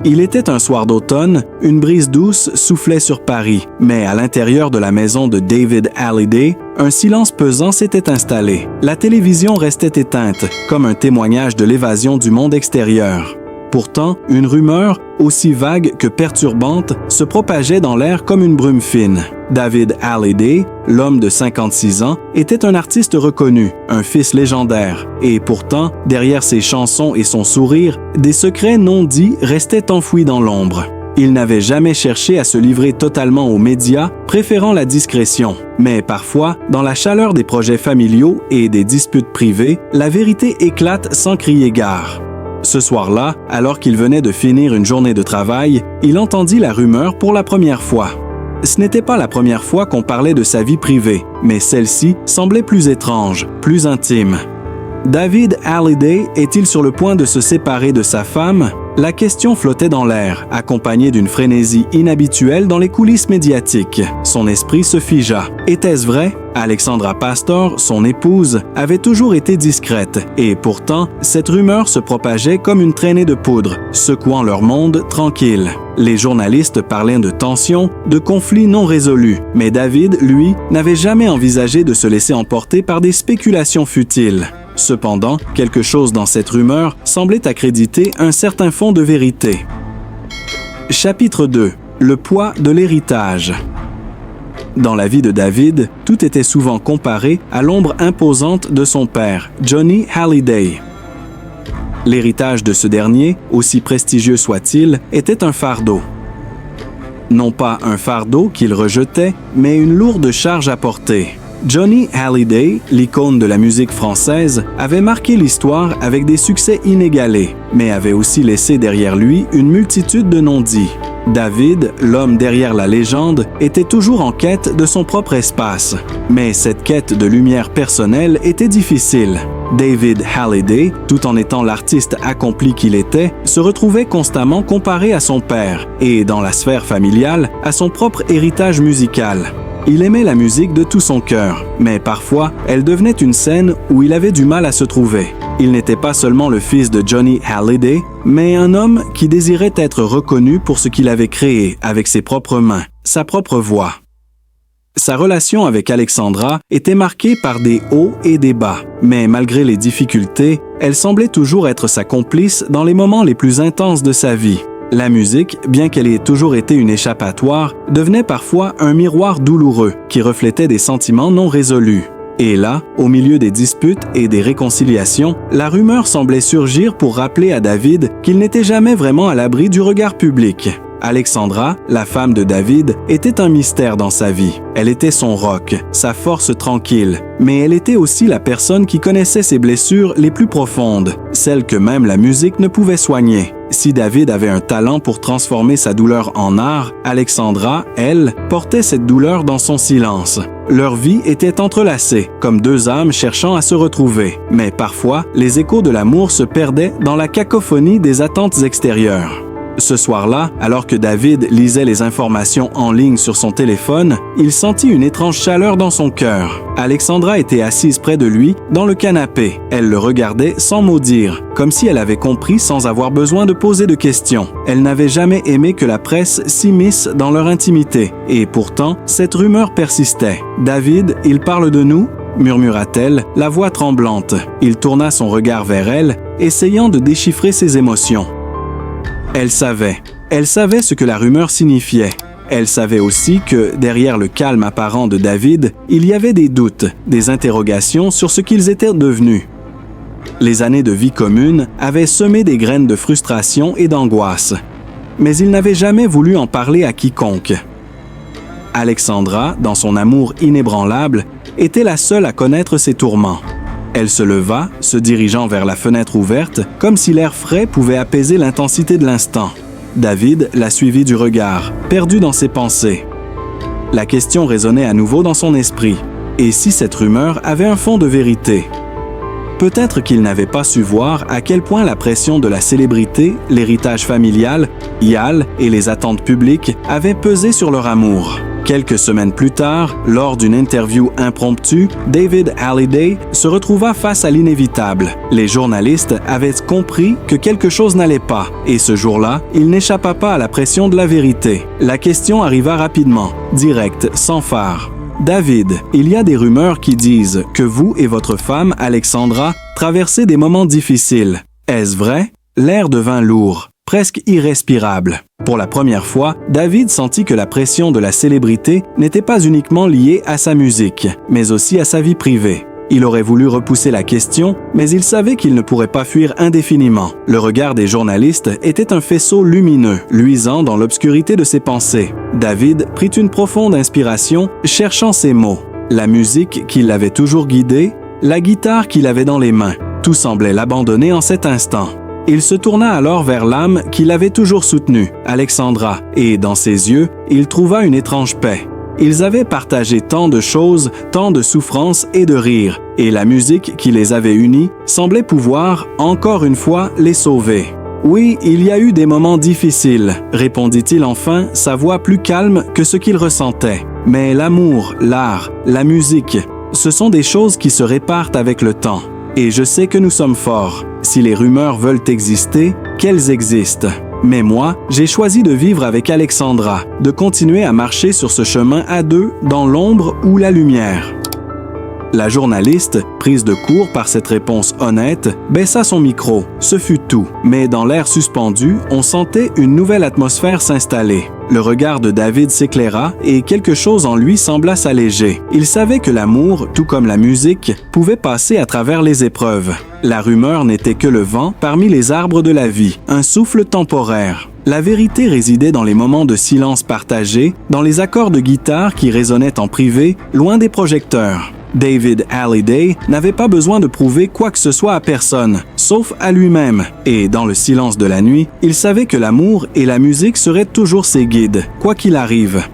Il était un soir d'automne, une brise douce soufflait sur Paris, mais à l'intérieur de la maison de David Hallyday, un silence pesant s'était installé. La télévision restait éteinte, comme un témoignage de l'évasion du monde extérieur. Pourtant, une rumeur, aussi vague que perturbante, se propageait dans l'air comme une brume fine. David Hallyday, l'homme de 56 ans, était un artiste reconnu, un fils légendaire. Et pourtant, derrière ses chansons et son sourire, des secrets non dits restaient enfouis dans l'ombre. Il n'avait jamais cherché à se livrer totalement aux médias, préférant la discrétion. Mais parfois, dans la chaleur des projets familiaux et des disputes privées, la vérité éclate sans crier gare. Ce soir-là, alors qu'il venait de finir une journée de travail, il entendit la rumeur pour la première fois. Ce n'était pas la première fois qu'on parlait de sa vie privée, mais celle-ci semblait plus étrange, plus intime. David Hallyday est-il sur le point de se séparer de sa femme? La question flottait dans l'air, accompagnée d'une frénésie inhabituelle dans les coulisses médiatiques. Son esprit se figea. Était-ce vrai? Alexandra Pastor, son épouse, avait toujours été discrète, et pourtant, cette rumeur se propageait comme une traînée de poudre, secouant leur monde tranquille. Les journalistes parlaient de tensions, de conflits non résolus, mais David, lui, n'avait jamais envisagé de se laisser emporter par des spéculations futiles. Cependant, quelque chose dans cette rumeur semblait accréditer un certain fond de vérité. Chapitre 2. Le poids de l'héritage. Dans la vie de David, tout était souvent comparé à l'ombre imposante de son père, Johnny Hallyday. L'héritage de ce dernier, aussi prestigieux soit-il, était un fardeau. Non pas un fardeau qu'il rejetait, mais une lourde charge à porter. Johnny Hallyday, l'icône de la musique française, avait marqué l'histoire avec des succès inégalés, mais avait aussi laissé derrière lui une multitude de non-dits. David, l'homme derrière la légende, était toujours en quête de son propre espace. Mais cette quête de lumière personnelle était difficile. David Hallyday, tout en étant l'artiste accompli qu'il était, se retrouvait constamment comparé à son père et, dans la sphère familiale, à son propre héritage musical. Il aimait la musique de tout son cœur, mais parfois, elle devenait une scène où il avait du mal à se trouver. Il n'était pas seulement le fils de Johnny Hallyday, mais un homme qui désirait être reconnu pour ce qu'il avait créé avec ses propres mains, sa propre voix. Sa relation avec Alexandra était marquée par des hauts et des bas, mais malgré les difficultés, elle semblait toujours être sa complice dans les moments les plus intenses de sa vie. La musique, bien qu'elle ait toujours été une échappatoire, devenait parfois un miroir douloureux qui reflétait des sentiments non résolus. Et là, au milieu des disputes et des réconciliations, la rumeur semblait surgir pour rappeler à David qu'il n'était jamais vraiment à l'abri du regard public. Alexandra, la femme de David, était un mystère dans sa vie. Elle était son roc, sa force tranquille, mais elle était aussi la personne qui connaissait ses blessures les plus profondes, celles que même la musique ne pouvait soigner. Si David avait un talent pour transformer sa douleur en art, Alexandra, elle, portait cette douleur dans son silence. Leur vie était entrelacée, comme deux âmes cherchant à se retrouver. Mais parfois, les échos de l'amour se perdaient dans la cacophonie des attentes extérieures. Ce soir-là, alors que David lisait les informations en ligne sur son téléphone, il sentit une étrange chaleur dans son cœur. Alexandra était assise près de lui, dans le canapé. Elle le regardait sans mot dire, comme si elle avait compris sans avoir besoin de poser de questions. Elle n'avait jamais aimé que la presse s'immisce dans leur intimité. Et pourtant, cette rumeur persistait. « David, il parle de nous ?» murmura-t-elle, la voix tremblante. Il tourna son regard vers elle, essayant de déchiffrer ses émotions. Elle savait ce que la rumeur signifiait. Elle savait aussi que, derrière le calme apparent de David, il y avait des doutes, des interrogations sur ce qu'ils étaient devenus. Les années de vie commune avaient semé des graines de frustration et d'angoisse. Mais il n'avait jamais voulu en parler à quiconque. Alexandra, dans son amour inébranlable, était la seule à connaître ses tourments. Elle se leva, se dirigeant vers la fenêtre ouverte, comme si l'air frais pouvait apaiser l'intensité de l'instant. David la suivit du regard, perdu dans ses pensées. La question résonnait à nouveau dans son esprit. Et si cette rumeur avait un fond de vérité? Peut-être qu'il n'avait pas su voir à quel point la pression de la célébrité, l'héritage familial, Yal et les attentes publiques avaient pesé sur leur amour. Quelques semaines plus tard, lors d'une interview impromptue, David Hallyday se retrouva face à l'inévitable. Les journalistes avaient compris que quelque chose n'allait pas, et ce jour-là, il n'échappa pas à la pression de la vérité. La question arriva rapidement, directe, sans phare. « David, il y a des rumeurs qui disent que vous et votre femme, Alexandra, traversez des moments difficiles. Est-ce vrai? » L'air devint lourd, presque irrespirable. Pour la première fois, David sentit que la pression de la célébrité n'était pas uniquement liée à sa musique, mais aussi à sa vie privée. Il aurait voulu repousser la question, mais il savait qu'il ne pourrait pas fuir indéfiniment. Le regard des journalistes était un faisceau lumineux, luisant dans l'obscurité de ses pensées. David prit une profonde inspiration, cherchant ses mots. La musique qui l'avait toujours guidé, la guitare qu'il avait dans les mains, tout semblait l'abandonner en cet instant. Il se tourna alors vers l'âme qui l'avait toujours soutenu, Alexandra, et dans ses yeux, il trouva une étrange paix. Ils avaient partagé tant de choses, tant de souffrances et de rires, et la musique qui les avait unis semblait pouvoir, encore une fois, les sauver. « Oui, il y a eu des moments difficiles, » répondit-il enfin, sa voix plus calme que ce qu'il ressentait. « Mais l'amour, l'art, la musique, ce sont des choses qui se réparent avec le temps. Et je sais que nous sommes forts. Si les rumeurs veulent exister, qu'elles existent. Mais moi, j'ai choisi de vivre avec Alexandra, de continuer à marcher sur ce chemin à deux, dans l'ombre ou la lumière. » La journaliste, prise de court par cette réponse honnête, baissa son micro. Ce fut tout. Mais dans l'air suspendu, on sentait une nouvelle atmosphère s'installer. Le regard de David s'éclaira et quelque chose en lui sembla s'alléger. Il savait que l'amour, tout comme la musique, pouvait passer à travers les épreuves. La rumeur n'était que le vent parmi les arbres de la vie, un souffle temporaire. La vérité résidait dans les moments de silence partagé, dans les accords de guitare qui résonnaient en privé, loin des projecteurs. David Hallyday n'avait pas besoin de prouver quoi que ce soit à personne, sauf à lui-même. Et dans le silence de la nuit, il savait que l'amour et la musique seraient toujours ses guides, quoi qu'il arrive.